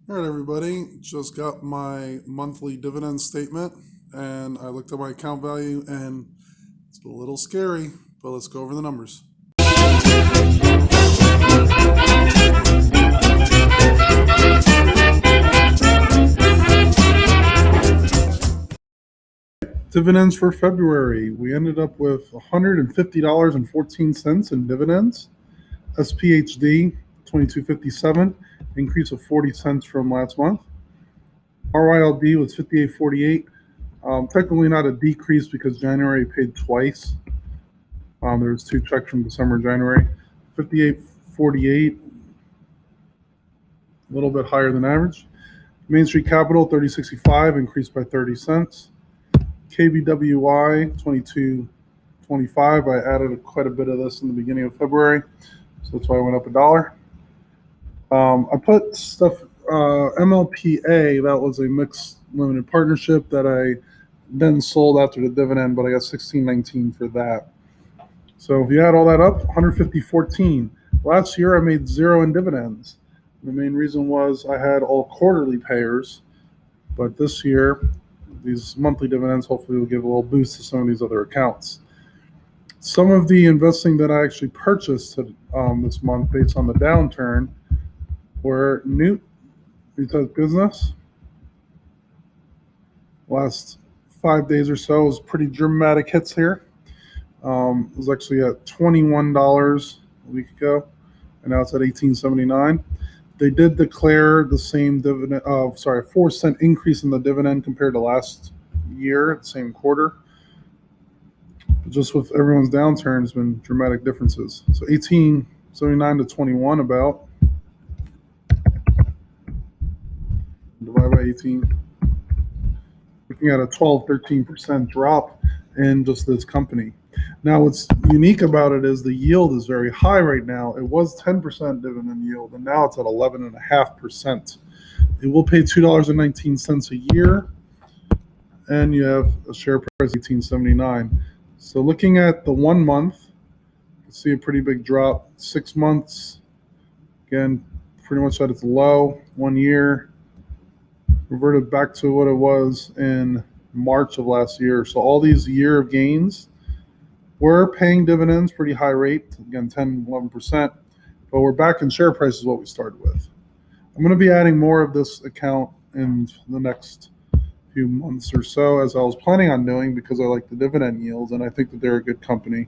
All right, everybody, just got my monthly dividend statement and I looked at my account value and it's a little scary, but let's go over the numbers. Dividends for February. We ended up with $150.14 in dividends. SPHD 2257, increase of 40 cents from last month. RYLD was 58.48. Technically not a decrease because January paid twice. There was two checks from December and January. 58.48, a little bit higher than average. Main Street Capital 3065, increased by 30 cents. KBWI 2225. I added quite a bit of this in the beginning of February, so that's why I went up $1. I put stuff MLPA. That was a mixed limited partnership that I then sold after the dividend, but I got 1619 for that. So if you add all that up, 150.14. Last year I made zero in dividends. The main reason was I had all quarterly payers, but this year these monthly dividends hopefully will give a little boost to some of these other accounts. Some of the investing that I actually purchased this month based on the downturn were NEWT, retail business. Last 5 days or so was pretty dramatic hits here. It was actually at $21 a week ago, and now it's at $18.79. They did declare the same dividend, 4-cent increase in the dividend compared to last year, same quarter. But just with everyone's downturn, there's been dramatic differences. So 18.79 to 21 about. Divide by 18. Looking at a 13% drop in just this company. Now, what's unique about it is the yield is very high right now. It was 10% dividend yield, and now it's at 11.5%. It will pay $2.19 a year, and you have a share price of $18.79. So looking at the 1 month, you see a pretty big drop. 6 months, again, pretty much at its low. 1 year, reverted back to what it was in March of last year. So all these year of gains, we're paying dividends, pretty high rate, again, 10, 11%, but we're back in share price is what we started with. I'm going to be adding more of this account in the next few months or so, as I was planning on doing, because I like the dividend yields, and I think that they're a good company.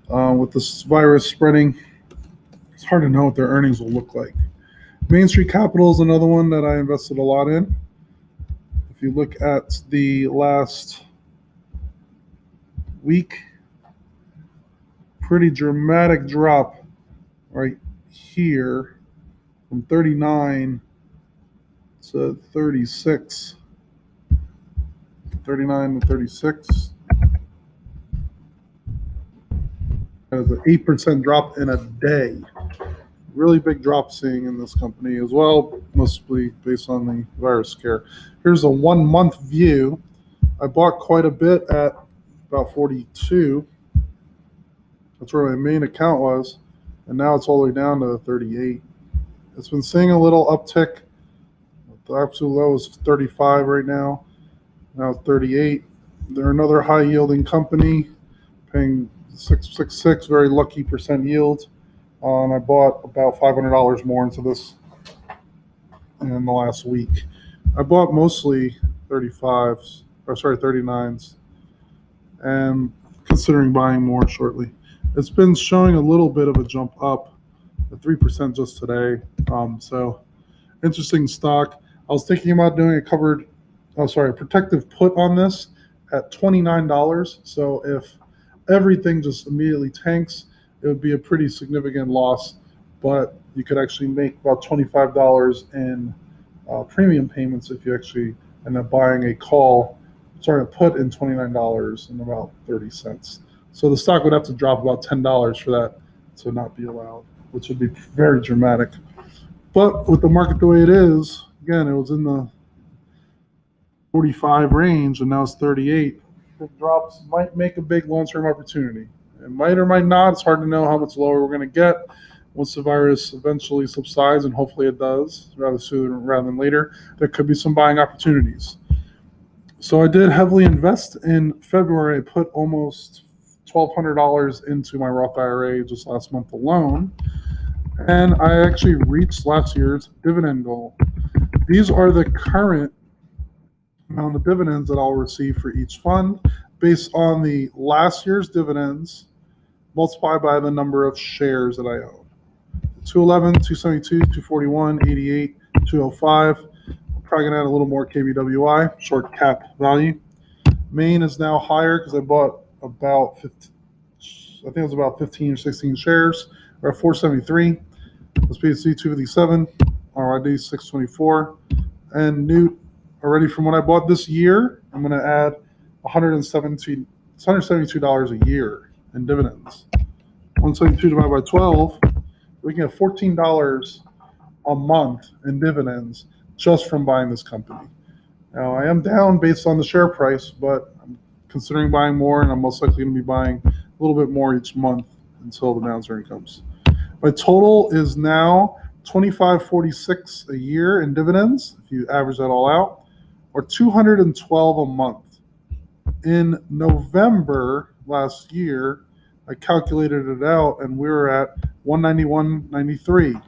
With this virus spreading, it's hard to know what their earnings will look like. Main Street Capital is another one that I invested a lot in. If you look at the last week, pretty dramatic drop right here from 39 to 36. 39 to 36. That is an 8% drop in a day. Really big drop seeing in this company as well, mostly based on the virus scare. Here's a 1 month view. I bought quite a bit at about 42. That's where my main account was, and now it's all the way down to 38. It's been seeing a little uptick. The absolute low is 35 right now. Now it's 38. They're another high yielding company, paying 666, very lucky percent yield. And I bought about $500 more into this in the last week. I bought mostly 39s, and considering buying more shortly. It's been showing a little bit of a jump up, at 3% just today. So interesting stock. I was thinking about doing a protective put on this at $29. So if everything just immediately tanks, it would be a pretty significant loss, but you could actually make about $25 in premium payments if you actually end up buying a put in $29 and about 30 cents. So the stock would have to drop about $10 for that to not be allowed, which would be very dramatic. But with the market the way it is, again, it was in the 45 range and now it's 38. Big drops might make a big long-term opportunity. It might or might not. It's hard to know how much lower we're going to get. once the virus eventually subsides, and hopefully it does, rather sooner rather than later, there could be some buying opportunities. So I did heavily invest in February. I put almost $1,200 into my Roth IRA just last month alone, and I actually reached last year's dividend goal. These are the current amount of dividends that I'll receive for each fund based on the last year's dividends multiplied by the number of shares that I own. 211, 272, 241, 88, 205. I'm probably going to add a little more KBWI, short cap value. Main is now higher because I bought about 15, I think it was about 15 or 16 shares. We're at 473. SPC 257, RYD 624, and NEWT already from what I bought this year, I'm going to add $172 a year in dividends. 172 divided by 12, we can get $14 a month in dividends just from buying this company. Now, I am down based on the share price, but I'm considering buying more, and I'm most likely going to be buying a little bit more each month until the downturn comes. My total is now $25.46 a year in dividends, if you average that all out, or $212 a month. In November last year, I calculated it out, and we were at $191.93.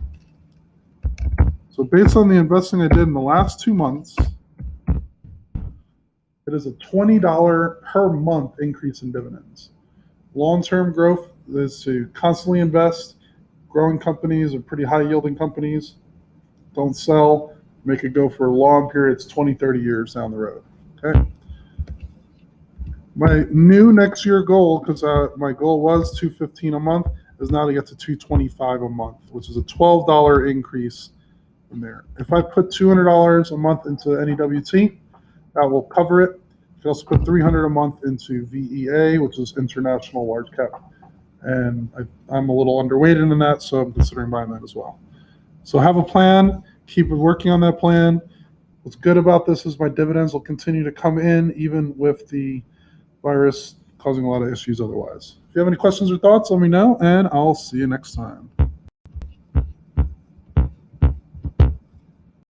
So based on the investing I did in the last 2 months, it is a $20 per month increase in dividends. Long-term growth is to constantly invest. Growing companies are pretty high-yielding companies. Don't sell. Make it go for long periods, 20, 30 years down the road. Okay. My new next year goal, because my goal was $215 a month, is now to get to $225 a month, which is a $12 increase from there. If I put $200 a month into NEWT, that will cover it. You can also put $300 a month into VEA, which is International Large Cap. And I'm a little underweight in that, so I'm considering buying that as well. So have a plan. Keep working on that plan. What's good about this is my dividends will continue to come in even with the virus causing a lot of issues otherwise. If you have any questions or thoughts, let me know, and I'll see you next time.